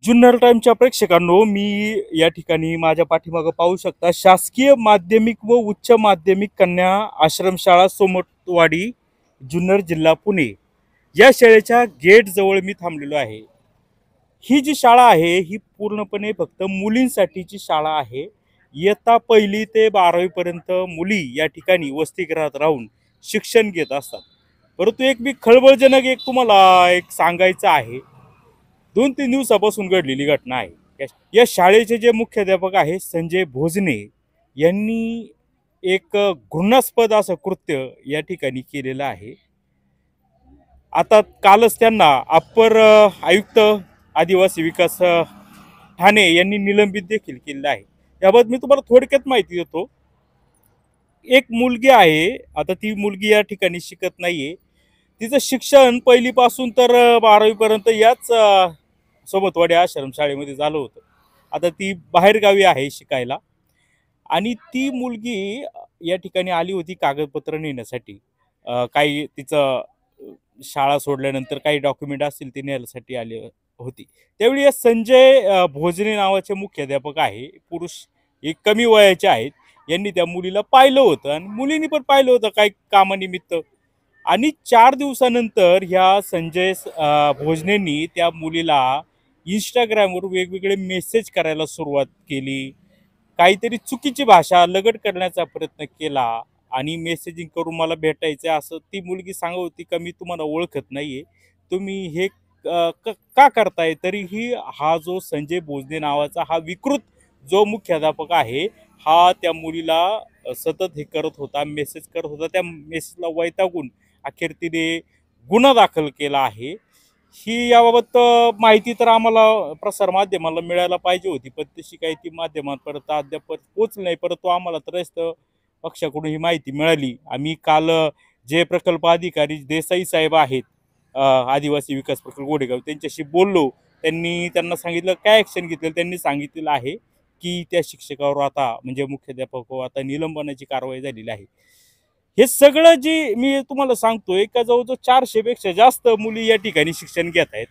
जुन्नर टाइमच्या प्रेक्षकांनो, मी या ठिकाणी माझ्या पाठीमागं पाहू शकता शासकीय माध्यमिक व उच्च माध्यमिक कन्या आश्रमशाळा सोमटवाडी, जुन्नर जिल्हा पुणे या शाळेच्या गेट जवळ मी थांबलेलो आहे। ही जी शाळा आहे ही पूर्णपणे फक्त मुलींसाठीची शाळा आहे। इयत्ता 1ली ते 12वी पर्यंत मुली या ठिकाणी वसतिगृहात राहून शिक्षण घेत असतात। परंतु एक मी खळबळजनक तुम्हाला सांगायचं आहे। 2-3 दिवसापासून घडलेली घटना आहे। या शाळेचे जे मुख्याध्यापक आहे संजय भोजने यांनी एक घृणास्पद असं कृत्य या ठिकाणी केलेलं आहे। आता कालच त्यांना अप्पर आयुक्त आदिवासी विकास ठाणे यांनी निलंबित देखील केलेलं आहे। याबाबत मी तुम्हाला थोडक्यात माहिती देतो। एक मुलगी आहे, आता ती मुलगी या ठिकाणी शिकत नाहीये। तिचं शिक्षण 1ली पासून तर 12वी पर्यंत याच सोमटवाडी आश्रमशाळेमध्ये झालं होतं। आता ती बाहेरगावी आहे शिकायला आणि ती मुलगी या ठिकाणी आली होती कागदपत्र नेण्यासाठी। काही तिचं शाळा सोडल्यानंतर काही डॉक्युमेंट असतील ते नेण्यासाठी आली होती। त्यावेळी या संजय भोजने नावाचे मुख्याध्यापक आहे, पुरुष एक कमी वयाचे आहेत, यांनी त्या मुलीला पाहिलं होतं आणि मुलींनी पण पाहिलं होतं काही कामानिमित्त। आणि 4 दिवसानंतर ह्या संजय भोजनेंनी त्या मुलीला इंस्टाग्रामवर वेगवेगळे मेसेज करायला सुरुवात केली। काहीतरी चुकीची भाषा लगट करण्याचा प्रयत्न केला आणि मेसेजिंग करून मला भेटायचं असं ती मुलगी सांगत होती का मी तुम्हाला ओळखत नाहीये, तुम्ही हे का करताय। तरीही हा जो संजय भोजने नावाचा हा विकृत जो मुख्याध्यापक आहे हा त्या मुलीला सतत हे करत होता, मेसेज करत होता। त्या मेसेजला वैतागून अखेर तिने गुन्हा दाखल केला आहे। ही याबाबत माहिती तर आम्हाला प्रसार माध्यमाला मिळायला पाहिजे होती, पण तशी काही ती माध्यमांपर्यंत अद्याप पोहोचली नाही। परंतु आम्हाला त्रयस्थ पक्षाकडून ही माहिती मिळाली। आम्ही काल जे प्रकल्प अधिकारी देसाई साहेब आहेत, आदिवासी विकास प्रकल्प गोडेगाव, त्यांच्याशी बोललो। त्यांना सांगितलं काय ॲक्शन घेतली, त्यांनी सांगितलेलं आहे की त्या शिक्षकावर आता म्हणजे मुख्याध्यापकावर आता निलंबनाची कारवाई झालेली आहे। हे सगळं जी मी तुम्हाला सांगतोय का जवळजवळ 400 पेक्षा जास्त मुली या ठिकाणी शिक्षण घेत आहेत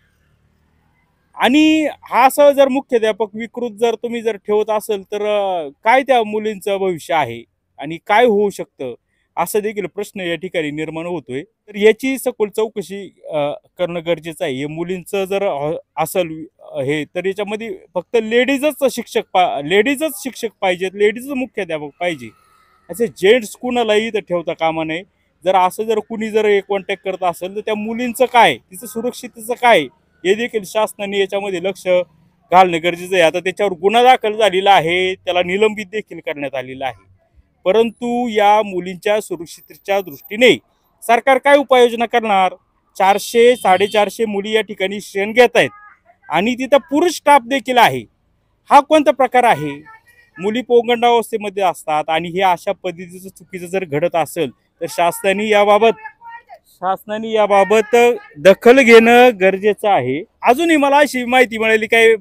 आणि हा असा जर मुख्याध्यापक विकृत जर तुम्ही जर ठेवत असेल तर काय त्या मुलींचं भविष्य आहे आणि काय होऊ शकतं असं देखील प्रश्न या ठिकाणी निर्माण होतोय। तर याची सखोल चौकशी करणं गरजेचं आहे। हे मुलींचं जर असेल हे तर याच्यामध्ये फक्त लेडीजच शिक्षक पाहिजेत, लेडीजच मुख्याध्यापक पाहिजे, असे जेंट्स कुणालाही इथं ठेवता कामा नये। जर असं जर कुणी जर कॉन्टॅक्ट करत असेल तर त्या मुलींचं काय, तिचं सुरक्षिततेचं काय हे देखील शासनाने याच्यामध्ये लक्ष घालणं गरजेचं आहे। आता त्याच्यावर गुन्हा दाखल झालेला आहे, त्याला निलंबित देखील करण्यात आलेलं आहे। परंतु या मुलींच्या सुरक्षिततेच्या दृष्टीने सरकार काय उपाययोजना करणार। 400-450 मुली या ठिकाणी शिक्षण घेत आहेत आणि तिथं पुरुष स्टाफ देखील आहे। हा कोणता प्रकार आहे। मुली पौगंडावस्थेमध्ये असतात आणि हे अशा पद्धतीचं चुकीचं जर घडत असेल तर शासनाने याबाबत दखल घेणं गरजेचं आहे। अजूनही मला अशी माहिती मिळाली काय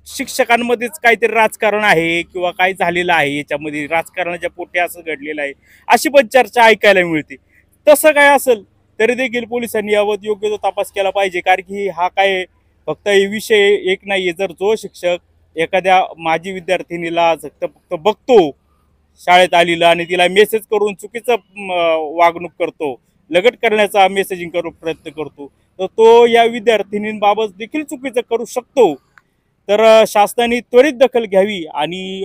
शिक्षकांमध्येच काहीतरी राजकारण आहे किंवा काय झालेलं आहे, याच्यामध्ये राजकारणाच्या पोटी असं घडलेलं आहे अशी पण चर्चा ऐकायला मिळते। तसं काय असेल तरी देखील पोलिसांनी याबाबत योग्य तो तपास केला पाहिजे, कारण की हा काय फक्त हे विषय एक नाहीये। जर जो शिक्षक एखाद्या माजी विद्यार्थिनीला फक्त बघतो शाळेत आलेला आणि तिला मेसेज करून चुकीचं वागणूक करतो, लगट करण्याचा मेसेजिंग करून प्रयत्न करतो, तर तो या विद्यार्थिनींबाबत देखील चुकीचं करू शकतो। तर शासनाने त्वरित दखल घ्यावी आणि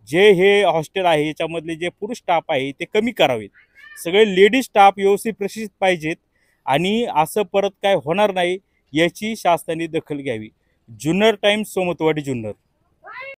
जे हे हॉस्टेल आहे याच्यामधले जे पुरुष स्टाफ आहे ते कमी करावेत, सगळे लेडीज स्टाफ व्यवस्थित प्रशिक्षित पाहिजेत आणि असं परत काय होणार नाही याची शासनाने दखल घ्यावी। जुन्नर टाइम्स, सोमटवाडी, जुन्नर।